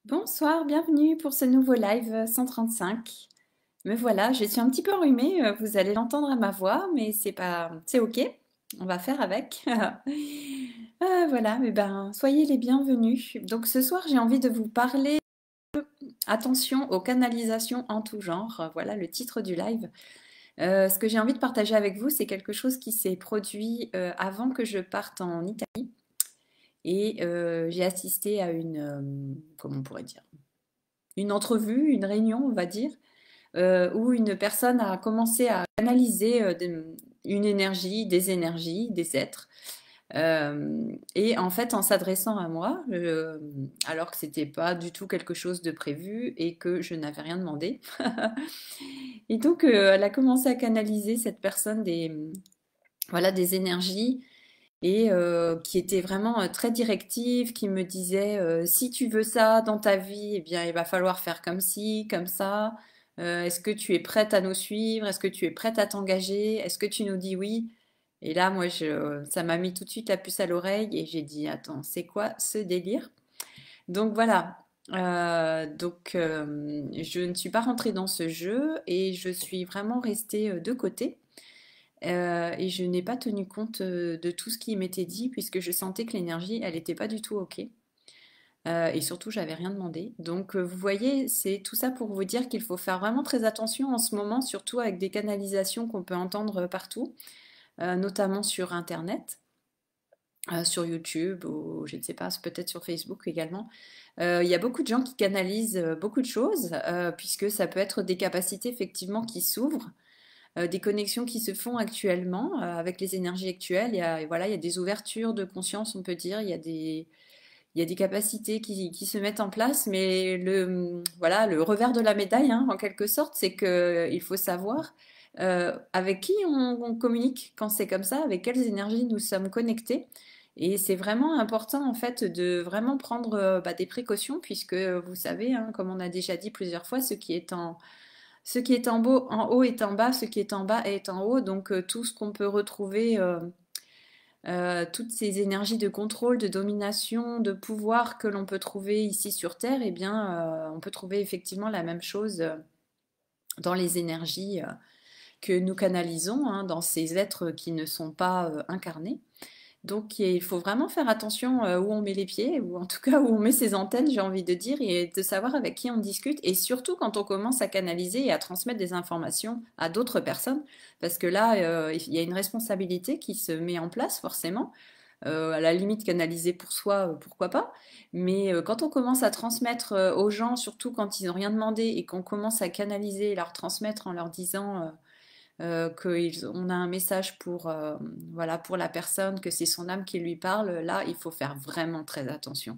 Bonsoir, bienvenue pour ce nouveau live 135. Me voilà, je suis un petit peu enrhumée, vous allez l'entendre à ma voix, mais c'est ok, on va faire avec. Voilà, mais ben, soyez les bienvenus. Donc ce soir, j'ai envie de vous parler attention aux canalisations en tout genre. Voilà le titre du live. Ce que j'ai envie de partager avec vous, c'est quelque chose qui s'est produit avant que je parte en Italie. Et j'ai assisté à comment on pourrait dire, une entrevue, une réunion, on va dire, où une personne a commencé à canaliser une énergie, des êtres. Et en fait, en s'adressant à moi, alors que c'était pas du tout quelque chose de prévu et que je n'avais rien demandé. Et donc, elle a commencé à canaliser cette personne voilà, des énergies et qui était vraiment très directive, qui me disait si tu veux ça dans ta vie, eh bien il va falloir faire comme ci, comme ça. Est-ce que tu es prête à nous suivre? Est-ce que tu es prête à t'engager? Est-ce que tu nous dis oui? Et là, moi, ça m'a mis tout de suite la puce à l'oreille et j'ai dit attends, c'est quoi ce délire? Donc voilà. Je ne suis pas rentrée dans ce jeu et je suis vraiment restée de côté. Et je n'ai pas tenu compte de tout ce qui m'était dit puisque je sentais que l'énergie, elle n'était pas du tout OK. Et surtout, j'avais rien demandé. Donc, vous voyez, c'est tout ça pour vous dire qu'il faut faire vraiment très attention en ce moment, surtout avec des canalisations qu'on peut entendre partout, notamment sur Internet, sur YouTube ou je ne sais pas, peut-être sur Facebook également. Il y a beaucoup de gens qui canalisent beaucoup de choses, puisque ça peut être des capacités effectivement qui s'ouvrent des connexions qui se font actuellement avec les énergies actuelles. Voilà, il y a des ouvertures de conscience, on peut dire. Il y a des capacités qui se mettent en place, mais voilà, le revers de la médaille, hein, en quelque sorte, c'est qu'il faut savoir avec qui on communique quand c'est comme ça, avec quelles énergies nous sommes connectés. Et c'est vraiment important en fait de vraiment prendre des précautions puisque vous savez, hein, comme on a déjà dit plusieurs fois, ce qui est en haut est en bas, ce qui est en bas est en haut. Donc tout ce qu'on peut retrouver, toutes ces énergies de contrôle, de domination, de pouvoir que l'on peut trouver ici sur Terre, eh bien, on peut trouver effectivement la même chose dans les énergies que nous canalisons, hein, dans ces êtres qui ne sont pas incarnés. Donc il faut vraiment faire attention où on met les pieds, ou en tout cas où on met ses antennes, j'ai envie de dire, et de savoir avec qui on discute, et surtout quand on commence à canaliser et à transmettre des informations à d'autres personnes, parce que là, il y a une responsabilité qui se met en place forcément. À la limite, canaliser pour soi, pourquoi pas. Mais quand on commence à transmettre aux gens, surtout quand ils n'ont rien demandé, et qu'on commence à canaliser et leur transmettre en leur disant qu'on a un message pour, voilà, pour la personne, que c'est son âme qui lui parle, là, il faut faire vraiment très attention.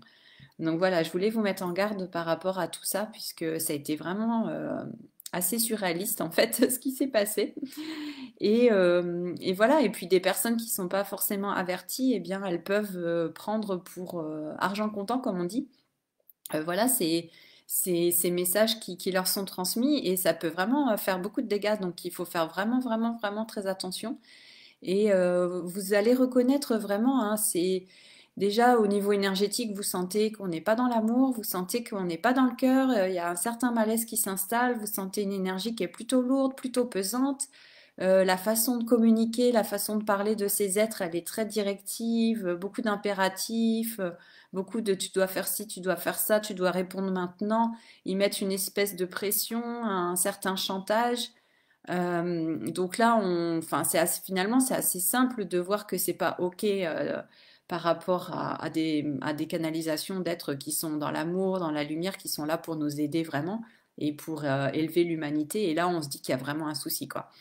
Donc voilà, je voulais vous mettre en garde par rapport à tout ça, puisque ça a été vraiment assez surréaliste, en fait, ce qui s'est passé. Et voilà, et puis des personnes qui sont pas forcément averties, eh bien, elles peuvent prendre pour argent comptant, comme on dit. Voilà, c'est ces messages qui leur sont transmis et ça peut vraiment faire beaucoup de dégâts. Donc il faut faire vraiment, vraiment, vraiment très attention. Et vous allez reconnaître vraiment, hein, c'est déjà au niveau énergétique, vous sentez qu'on n'est pas dans l'amour, vous sentez qu'on n'est pas dans le cœur, il y a un certain malaise qui s'installe, vous sentez une énergie qui est plutôt lourde, plutôt pesante. La façon de communiquer, la façon de parler de ces êtres, elle est très directive, beaucoup d'impératifs, beaucoup de tu dois faire ci, tu dois faire ça, tu dois répondre maintenant. Ils mettent une espèce de pression, un certain chantage. Donc là, enfin, finalement, c'est assez simple de voir que c'est pas OK par rapport à des canalisations d'êtres qui sont dans l'amour, dans la lumière, qui sont là pour nous aider vraiment et pour élever l'humanité. Et là, on se dit qu'il y a vraiment un souci, quoi.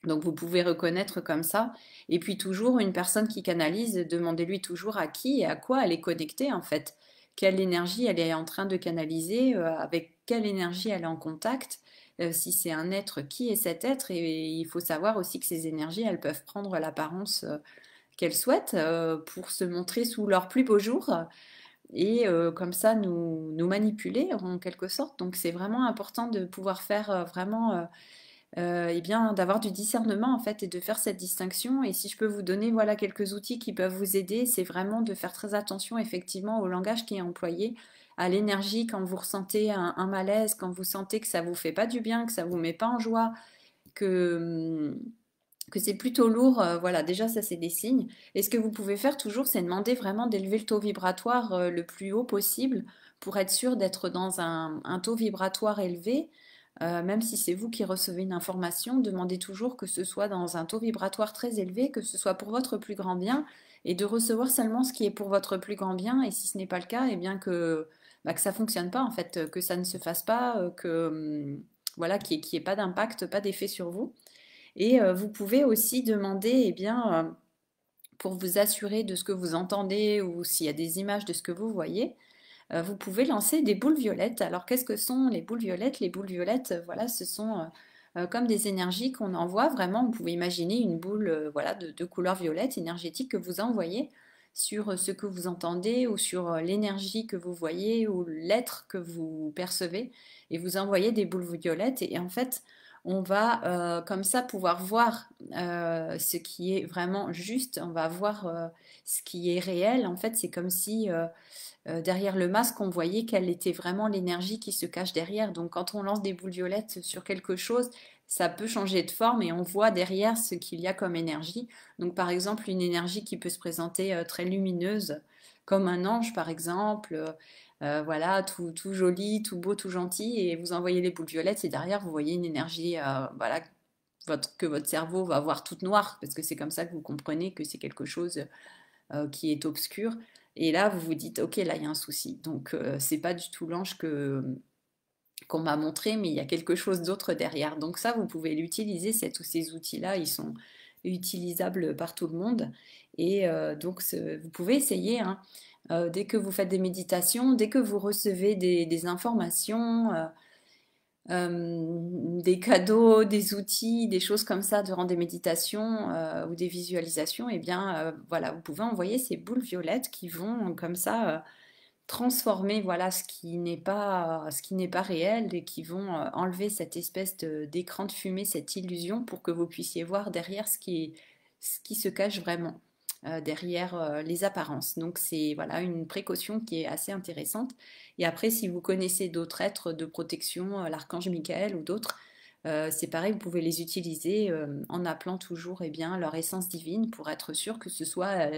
Donc vous pouvez reconnaître comme ça. Et puis toujours, une personne qui canalise, demandez-lui toujours à qui et à quoi elle est connectée en fait. Quelle énergie elle est en train de canaliser, avec quelle énergie elle est en contact. Si c'est un être, qui est cet être? Et il faut savoir aussi que ces énergies, elles peuvent prendre l'apparence qu'elles souhaitent pour se montrer sous leur plus beau jour et comme ça nous manipuler en quelque sorte. Donc c'est vraiment important de pouvoir faire vraiment eh bien, d'avoir du discernement en fait et de faire cette distinction. Et si je peux vous donner voilà quelques outils qui peuvent vous aider, c'est vraiment de faire très attention effectivement au langage qui est employé, à l'énergie quand vous ressentez un malaise, quand vous sentez que ça vous fait pas du bien, que ça vous met pas en joie, que, que c'est plutôt lourd, voilà, déjà ça c'est des signes. Et ce que vous pouvez faire toujours, c'est demander vraiment d'élever le taux vibratoire le plus haut possible pour être sûr d'être dans un taux vibratoire élevé. Même si c'est vous qui recevez une information, demandez toujours que ce soit dans un taux vibratoire très élevé, que ce soit pour votre plus grand bien, et de recevoir seulement ce qui est pour votre plus grand bien. Et si ce n'est pas le cas, eh bien que ça fonctionne pas en fait, que ça ne se fasse pas, voilà, qu'il n'y ait pas d'impact, pas d'effet sur vous. Et vous pouvez aussi demander, eh bien, pour vous assurer de ce que vous entendez ou s'il y a des images de ce que vous voyez, vous pouvez lancer des boules violettes. Alors qu'est-ce que sont les boules violettes? Les boules violettes, voilà, ce sont comme des énergies qu'on envoie. Vraiment, vous pouvez imaginer une boule voilà, de couleur violette énergétique que vous envoyez sur ce que vous entendez ou sur l'énergie que vous voyez ou l'être que vous percevez. Et vous envoyez des boules violettes et en fait, on va comme ça pouvoir voir ce qui est vraiment juste, on va voir ce qui est réel. En fait, c'est comme si derrière le masque, on voyait quelle était vraiment l'énergie qui se cache derrière. Donc quand on lance des boules violettes sur quelque chose, ça peut changer de forme et on voit derrière ce qu'il y a comme énergie. Donc par exemple, une énergie qui peut se présenter très lumineuse, comme un ange par exemple, voilà, tout joli, tout beau, tout gentil, et vous envoyez les boules violettes et derrière vous voyez une énergie, voilà, que votre cerveau va voir toute noire, parce que c'est comme ça que vous comprenez que c'est quelque chose qui est obscur. Et là, vous vous dites, ok, là, il y a un souci. Donc, c'est pas du tout l'ange qu'on m'a montré, mais il y a quelque chose d'autre derrière. Donc ça, vous pouvez l'utiliser, ces outils-là, ils sont utilisables par tout le monde. Et donc, vous pouvez essayer, hein, dès que vous faites des méditations, dès que vous recevez des informations, des cadeaux, des outils, des choses comme ça durant des méditations ou des visualisations, et bien voilà, vous pouvez envoyer ces boules violettes qui vont comme ça transformer voilà ce qui n'est pas réel et qui vont enlever cette espèce d'écran de fumée, cette illusion pour que vous puissiez voir derrière ce qui se cache vraiment derrière les apparences. Donc c'est voilà une précaution qui est assez intéressante. Et après, si vous connaissez d'autres êtres de protection, l'archange Michael ou d'autres, c'est pareil, vous pouvez les utiliser en appelant toujours eh bien, leur essence divine pour être sûr que ce soit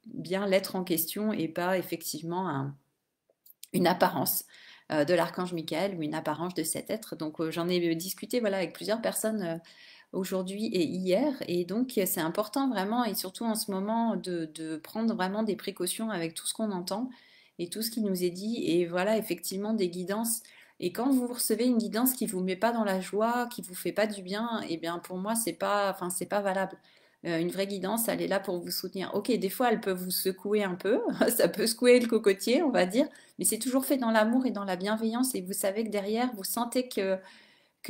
bien l'être en question et pas effectivement une apparence de l'archange Michael ou une apparence de cet être. Donc j'en ai discuté voilà, avec plusieurs personnes aujourd'hui et hier. Et donc, c'est important vraiment, et surtout en ce moment, de prendre vraiment des précautions avec tout ce qu'on entend et tout ce qui nous est dit. Et voilà, effectivement, des guidances. Et quand vous recevez une guidance qui vous met pas dans la joie, qui vous fait pas du bien, et bien pour moi, c'est pas valable. Une vraie guidance, elle est là pour vous soutenir. Ok, des fois, elle peut vous secouer un peu, ça peut secouer le cocotier, on va dire, mais c'est toujours fait dans l'amour et dans la bienveillance. Et vous savez que derrière, vous sentez que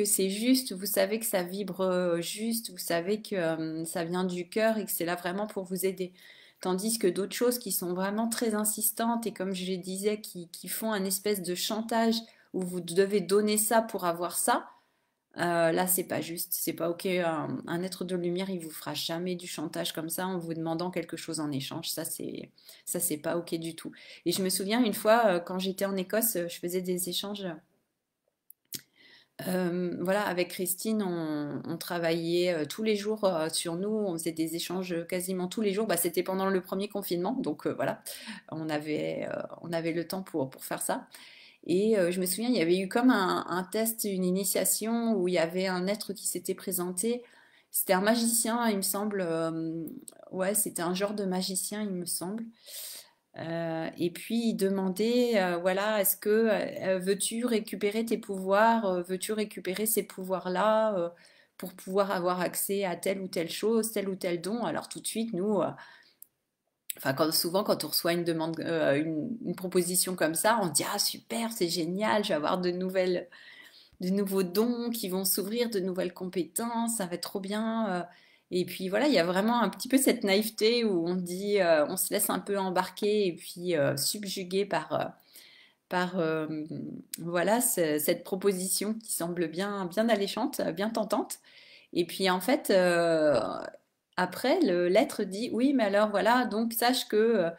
c'est juste, vous savez que ça vibre juste, vous savez que ça vient du cœur et que c'est là vraiment pour vous aider. Tandis que d'autres choses qui sont vraiment très insistantes et comme je le disais, qui font un espèce de chantage où vous devez donner ça pour avoir ça, là c'est pas juste, c'est pas ok. Un être de lumière, il vous fera jamais du chantage comme ça en vous demandant quelque chose en échange. Ça c'est pas ok du tout. Et je me souviens une fois quand j'étais en Écosse, je faisais des échanges voilà, avec Christine, on travaillait tous les jours sur nous, on faisait des échanges quasiment tous les jours. Bah, c'était pendant le premier confinement, donc voilà, on avait le temps pour faire ça. Et je me souviens, il y avait eu comme un test, une initiation où il y avait un être qui s'était présenté. C'était un magicien, il me semble. Ouais, c'était un genre de magicien, il me semble. Et puis il demandait, voilà, est-ce que veux-tu récupérer tes pouvoirs, veux-tu récupérer ces pouvoirs-là pour pouvoir avoir accès à telle ou telle chose, tel ou tel don. Alors tout de suite, nous, enfin souvent quand on reçoit une demande, une proposition comme ça, on se dit ah super, c'est génial, je vais avoir de nouveaux dons qui vont s'ouvrir, de nouvelles compétences, ça va être trop bien. Et puis voilà, il y a vraiment un petit peu cette naïveté où on dit, on se laisse un peu embarquer et puis subjuguer par voilà cette proposition qui semble bien alléchante, bien tentante. Et puis en fait, après, l'être dit oui, mais alors voilà, donc sache que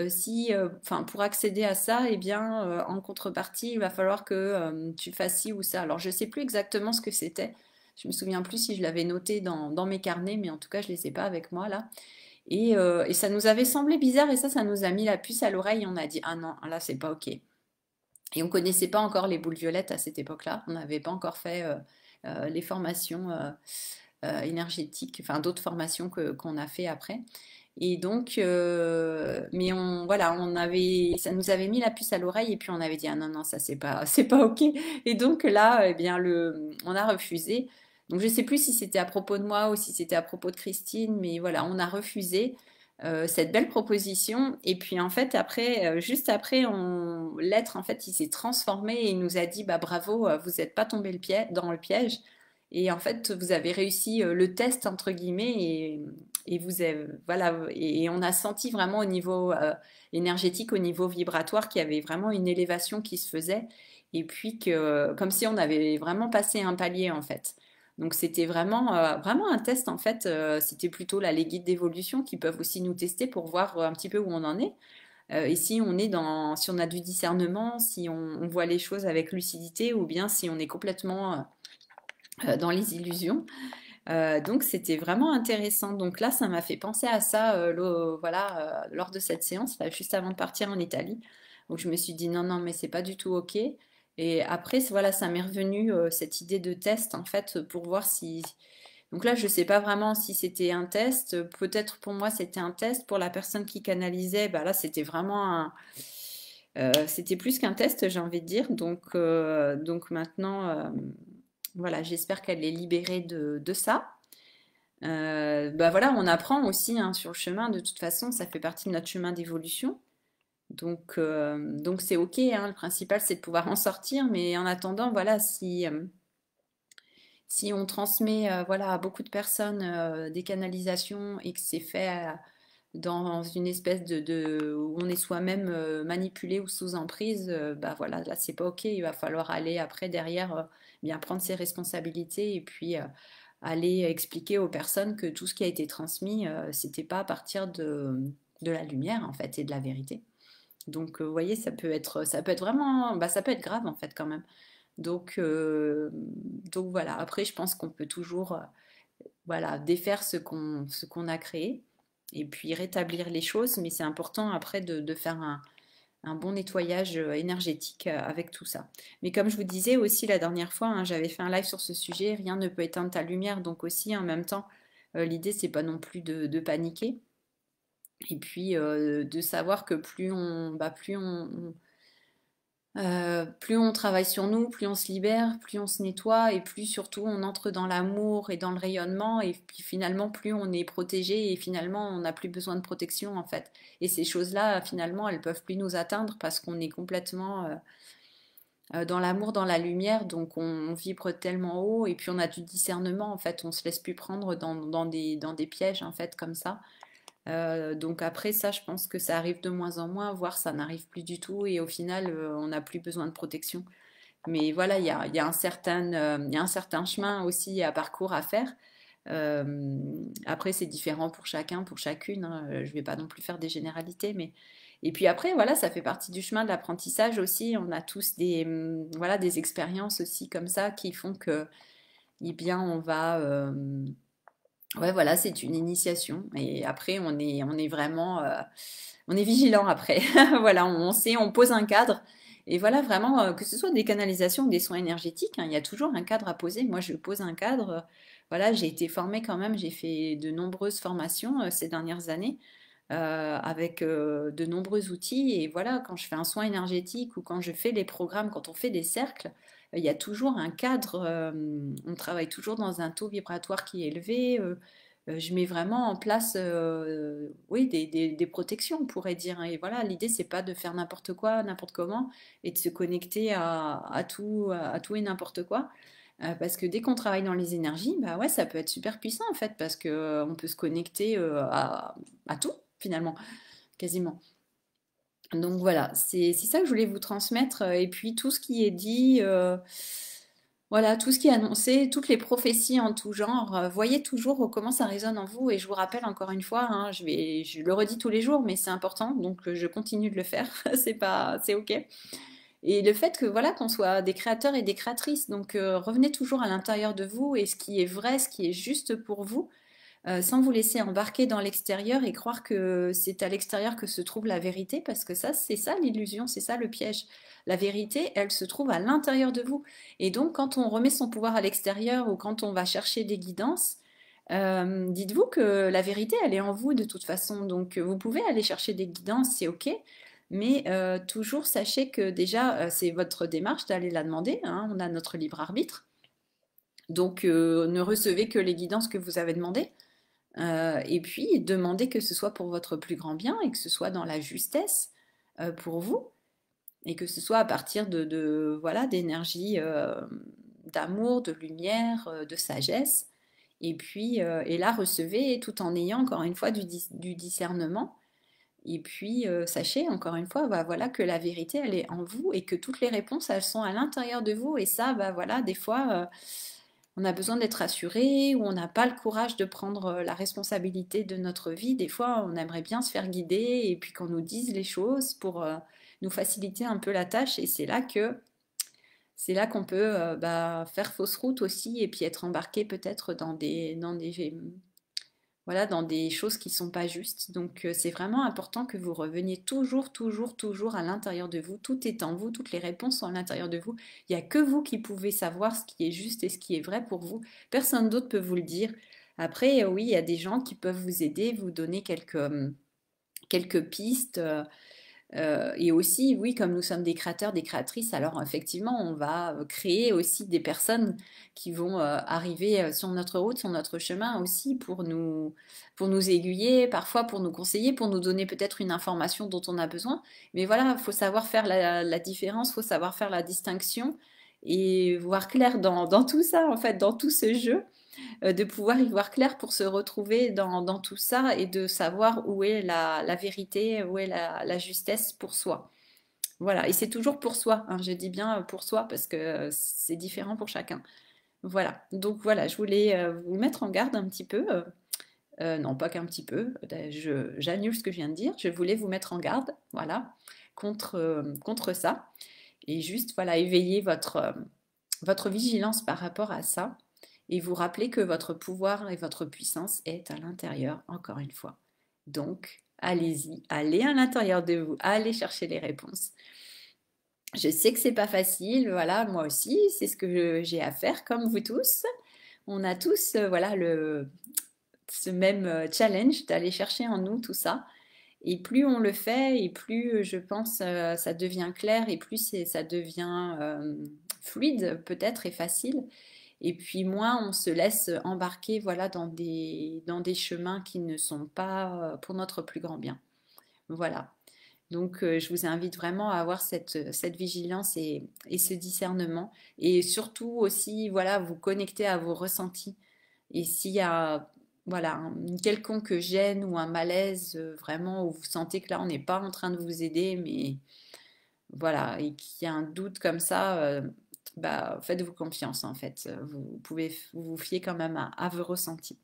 si, enfin, pour accéder à ça, eh bien, en contrepartie, il va falloir que tu fasses ci ou ça. Alors, je sais plus exactement ce que c'était. Je me souviens plus si je l'avais noté dans mes carnets, mais en tout cas, je les ai pas avec moi là. Et ça nous avait semblé bizarre et ça nous a mis la puce à l'oreille. On a dit, ah non, là, c'est pas OK. Et on connaissait pas encore les boules violettes à cette époque-là. On n'avait pas encore fait les formations énergétiques, enfin d'autres formations qu'on a fait après. Et donc, mais voilà, ça nous avait mis la puce à l'oreille et puis on avait dit ah non non ça c'est pas ok. Et donc là, eh bien on a refusé. Donc je sais plus si c'était à propos de moi ou si c'était à propos de Christine, mais voilà, on a refusé cette belle proposition. Et puis en fait après, juste après, l'être en fait il s'est transformé et il nous a dit bah bravo, vous n'êtes pas tombé dans le piège. Et en fait, vous avez réussi le test entre guillemets et vous avez, voilà et on a senti vraiment au niveau énergétique, au niveau vibratoire, qu'il y avait vraiment une élévation qui se faisait et puis que comme si on avait vraiment passé un palier en fait. Donc c'était vraiment un test en fait. C'était plutôt là les guides d'évolution qui peuvent aussi nous tester pour voir un petit peu où on en est. Et si on est si on a du discernement, si on voit les choses avec lucidité ou bien si on est complètement dans les illusions. Donc c'était vraiment intéressant. Donc là, ça m'a fait penser à ça voilà, lors de cette séance, là, juste avant de partir en Italie, où je me suis dit non, non, mais c'est pas du tout OK. Et après, voilà, ça m'est revenu cette idée de test, en fait, pour voir si... Donc là, je sais pas vraiment si c'était un test. Peut-être pour moi, c'était un test. Pour la personne qui canalisait, bah là, c'était vraiment c'était plus qu'un test, j'ai envie de dire. Donc maintenant, voilà, j'espère qu'elle est libérée de ça. Bah voilà, on apprend aussi hein, sur le chemin. De toute façon, ça fait partie de notre chemin d'évolution. Donc c'est ok. Hein, le principal, c'est de pouvoir en sortir. Mais en attendant, voilà, si on transmet voilà, à beaucoup de personnes des canalisations et que c'est fait dans une espèce où on est soi-même manipulé ou sous emprise, bah voilà, là c'est pas ok. Il va falloir aller après derrière bien prendre ses responsabilités et puis aller expliquer aux personnes que tout ce qui a été transmis, c'était pas à partir de la lumière en fait et de la vérité. Donc vous voyez, ça peut être vraiment, bah, ça peut être grave en fait quand même. Donc voilà. Après, je pense qu'on peut toujours voilà, défaire ce qu'on a créé et puis rétablir les choses, mais c'est important après de faire un bon nettoyage énergétique avec tout ça. Mais comme je vous disais aussi la dernière fois, hein, j'avais fait un live sur ce sujet, rien ne peut éteindre ta lumière, donc aussi en même temps, l'idée c'est pas non plus de paniquer, et puis de savoir que plus on travaille sur nous, plus on se libère, plus on se nettoie et plus surtout on entre dans l'amour et dans le rayonnement et puis finalement plus on est protégé et finalement on n'a plus besoin de protection en fait. Et ces choses-là finalement elles peuvent plus nous atteindre parce qu'on est complètement dans l'amour, dans la lumière, donc on vibre tellement haut et puis on a du discernement en fait, on se laisse plus prendre dans des pièges en fait comme ça. Donc après ça, je pense que ça arrive de moins en moins, voire ça n'arrive plus du tout, et au final, on n'a plus besoin de protection. Mais voilà, il y a il y a un certain chemin aussi à parcours à faire. Après, c'est différent pour chacun, pour chacune. Hein. Je vais pas non plus faire des généralités, mais et puis après, voilà, ça fait partie du chemin de l'apprentissage aussi. On a tous voilà, des expériences aussi comme ça qui font que, eh bien, ouais, voilà, c'est une initiation. Et après, on est vraiment, on est vigilant après. Voilà, on sait, on pose un cadre. Et voilà, vraiment, que ce soit des canalisations ou des soins énergétiques, hein, il y a toujours un cadre à poser. Moi, je pose un cadre. Voilà, j'ai été formée quand même, j'ai fait de nombreuses formations ces dernières années avec de nombreux outils. Et voilà, quand je fais un soin énergétique ou quand je fais les programmes, quand on fait des cercles, il y a toujours un cadre. On travaille toujours dans un taux vibratoire qui est élevé. Je mets vraiment en place, oui, des protections, on pourrait dire. Et voilà, l'idée, c'est pas de faire n'importe quoi, n'importe comment, et de se connecter à tout et n'importe quoi. Parce que dès qu'on travaille dans les énergies, bah ouais, ça peut être super puissant en fait, parce que on peut se connecter à tout finalement, quasiment. Donc voilà, c'est ça que je voulais vous transmettre. Et puis tout ce qui est dit, Voilà, tout ce qui est annoncé, toutes les prophéties en tout genre, voyez toujours comment ça résonne en vous. Et je vous rappelle encore une fois, hein, je le redis tous les jours, mais c'est important, donc je continue de le faire. C'est pas, c'est ok. Et le fait que voilà qu'on soit des créateurs et des créatrices, donc revenez toujours à l'intérieur de vous et ce qui est vrai, ce qui est juste pour vous, sans vous laisser embarquer dans l'extérieur et croire que c'est à l'extérieur que se trouve la vérité, parce que ça, c'est ça l'illusion, c'est ça le piège. La vérité, elle se trouve à l'intérieur de vous. Et donc, quand on remet son pouvoir à l'extérieur ou quand on va chercher des guidances, dites-vous que la vérité, elle est en vous de toute façon. Donc, vous pouvez aller chercher des guidances, c'est ok. Mais toujours sachez que déjà, c'est votre démarche d'aller la demander, hein, on a notre libre arbitre. Donc, ne recevez que les guidances que vous avez demandées. Et puis, demandez que ce soit pour votre plus grand bien et que ce soit dans la justesse pour vous et que ce soit à partir voilà, d'énergie d'amour, de lumière, de sagesse. Et puis, et là, recevez tout en ayant encore une fois du discernement. Et puis, sachez encore une fois, bah, voilà, que la vérité, elle est en vous et que toutes les réponses, elles sont à l'intérieur de vous. Et ça, bah, voilà, des fois, on a besoin d'être rassuré ou on n'a pas le courage de prendre la responsabilité de notre vie. Des fois, on aimerait bien se faire guider et puis qu'on nous dise les choses pour nous faciliter un peu la tâche. Et c'est là qu'on peut bah, faire fausse route aussi et puis être embarqué peut-être voilà, dans des choses qui ne sont pas justes. Donc c'est vraiment important que vous reveniez toujours, toujours, toujours à l'intérieur de vous. Tout est en vous, toutes les réponses sont à l'intérieur de vous. Il n'y a que vous qui pouvez savoir ce qui est juste et ce qui est vrai pour vous. Personne d'autre peut vous le dire. Après, oui, il y a des gens qui peuvent vous aider, vous donner quelques pistes. Et aussi, oui, comme nous sommes des créateurs, des créatrices, alors effectivement, on va créer aussi des personnes qui vont arriver sur notre route, sur notre chemin aussi pour nous aiguiller, parfois pour nous conseiller, pour nous donner peut-être une information dont on a besoin. Mais voilà, il faut savoir faire la différence, il faut savoir faire la distinction et voir clair dans tout ça, en fait, dans tout ce jeu de pouvoir y voir clair pour se retrouver dans tout ça et de savoir où est la vérité, où est la justesse pour soi. Voilà, et c'est toujours pour soi, hein, je dis bien pour soi parce que c'est différent pour chacun. Voilà, donc voilà, je voulais vous mettre en garde un petit peu, non pas qu'un petit peu, j'annule ce que je viens de dire, je voulais vous mettre en garde, voilà, contre ça, et juste, voilà, éveiller votre vigilance par rapport à ça et vous rappeler que votre pouvoir et votre puissance est à l'intérieur, encore une fois. Donc, allez-y, allez à l'intérieur de vous, allez chercher les réponses. Je sais que c'est pas facile, voilà, moi aussi, c'est ce que j'ai à faire, comme vous tous. On a tous, voilà, ce même challenge d'aller chercher en nous tout ça. Et plus on le fait, et plus je pense ça devient clair, et plus ça devient fluide peut-être et facile. Et puis moins on se laisse embarquer voilà, dans des chemins qui ne sont pas pour notre plus grand bien. Voilà. Donc je vous invite vraiment à avoir cette vigilance et ce discernement. Et surtout aussi, voilà, vous connecter à vos ressentis. Et s'il y a voilà, une quelconque gêne ou un malaise, vraiment, où vous sentez que là, on n'est pas en train de vous aider, mais voilà, et qu'il y a un doute comme ça, bah, faites-vous confiance en fait. Vous pouvez vous fier quand même à vos ressentis.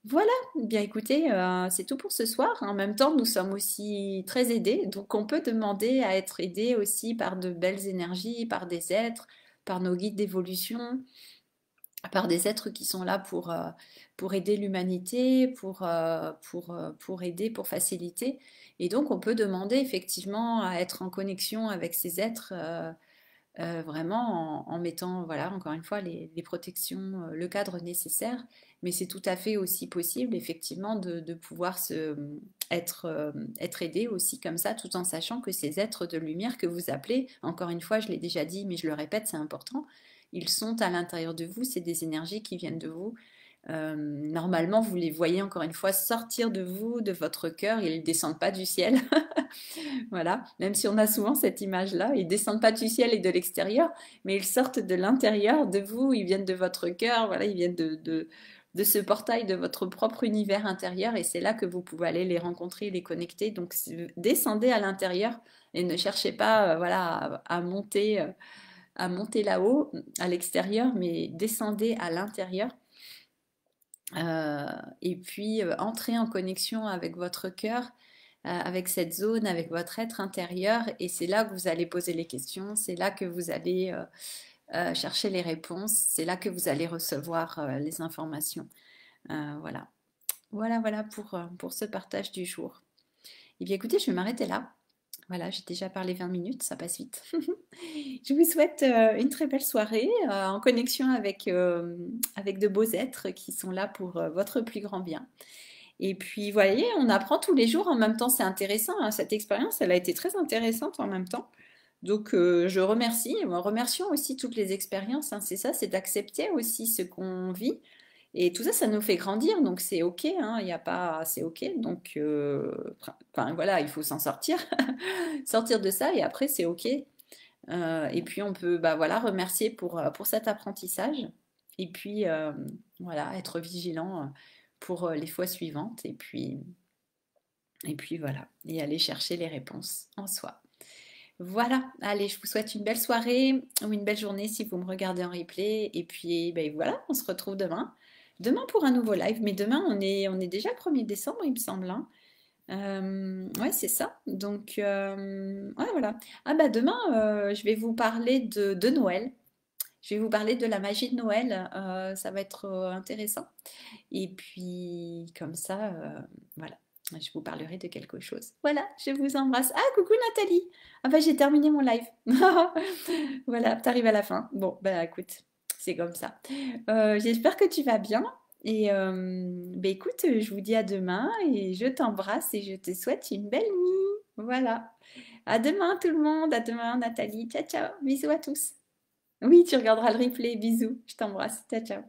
Voilà, bien écoutez, c'est tout pour ce soir. En même temps, nous sommes aussi très aidés, donc on peut demander à être aidé aussi par de belles énergies, par des êtres, par nos guides d'évolution, par des êtres qui sont là pour aider l'humanité, pour aider, pour faciliter. Et donc on peut demander effectivement à être en connexion avec ces êtres vraiment en mettant, voilà, encore une fois, les protections, le cadre nécessaire. Mais c'est tout à fait aussi possible, effectivement, de pouvoir être aidé aussi comme ça, tout en sachant que ces êtres de lumière que vous appelez, encore une fois, je l'ai déjà dit, mais je le répète, c'est important, ils sont à l'intérieur de vous, c'est des énergies qui viennent de vous. Normalement, vous les voyez encore une fois sortir de vous, de votre cœur, ils ne descendent pas du ciel. Voilà, même si on a souvent cette image-là, ils descendent pas du ciel et de l'extérieur, mais ils sortent de l'intérieur de vous, ils viennent de votre cœur, voilà, ils viennent de ce portail de votre propre univers intérieur et c'est là que vous pouvez aller les rencontrer, les connecter. Donc descendez à l'intérieur et ne cherchez pas voilà, à monter à monter là-haut, à l'extérieur, mais descendez à l'intérieur. Euh, et puis, entrez en connexion avec votre cœur, avec cette zone, avec votre être intérieur. Et c'est là que vous allez poser les questions, c'est là que vous allez chercher les réponses, c'est là que vous allez recevoir les informations. Voilà. Voilà pour ce partage du jour. Et bien écoutez, je vais m'arrêter là. Voilà, j'ai déjà parlé 20 minutes, ça passe vite. Je vous souhaite une très belle soirée en connexion avec de beaux êtres qui sont là pour votre plus grand bien. Et puis, vous voyez, on apprend tous les jours en même temps, c'est intéressant, hein. Cette expérience, elle a été très intéressante en même temps. Donc, je remercie. Remercions aussi toutes les expériences, hein. C'est ça, c'est d'accepter aussi ce qu'on vit. Et tout ça, ça nous fait grandir, donc c'est ok, hein, il y a pas, c'est ok. Donc, enfin, voilà, il faut s'en sortir, sortir de ça, et après c'est ok. Et puis on peut, bah voilà, remercier pour cet apprentissage. Et puis voilà, être vigilant pour les fois suivantes. Et puis voilà, et aller chercher les réponses en soi. Voilà, allez, je vous souhaite une belle soirée ou une belle journée si vous me regardez en replay. Et puis ben voilà, on se retrouve demain. Demain pour un nouveau live, mais demain on est déjà le 1er décembre, il me semble, hein. Ouais, c'est ça. Donc, ouais, voilà. Ah bah demain, je vais vous parler de Noël. Je vais vous parler de la magie de Noël. Ça va être intéressant. Et puis, comme ça, voilà, je vous parlerai de quelque chose. Voilà, je vous embrasse. Ah, coucou Nathalie. Ah bah j'ai terminé mon live. Voilà, t'arrives à la fin. Bon, bah écoute, c'est comme ça. J'espère que tu vas bien. Et bah écoute, je vous dis à demain et je t'embrasse et je te souhaite une belle nuit. Voilà. À demain tout le monde. À demain Nathalie. Ciao, ciao. Bisous à tous. Oui, tu regarderas le replay. Bisous. Je t'embrasse. Ciao, ciao.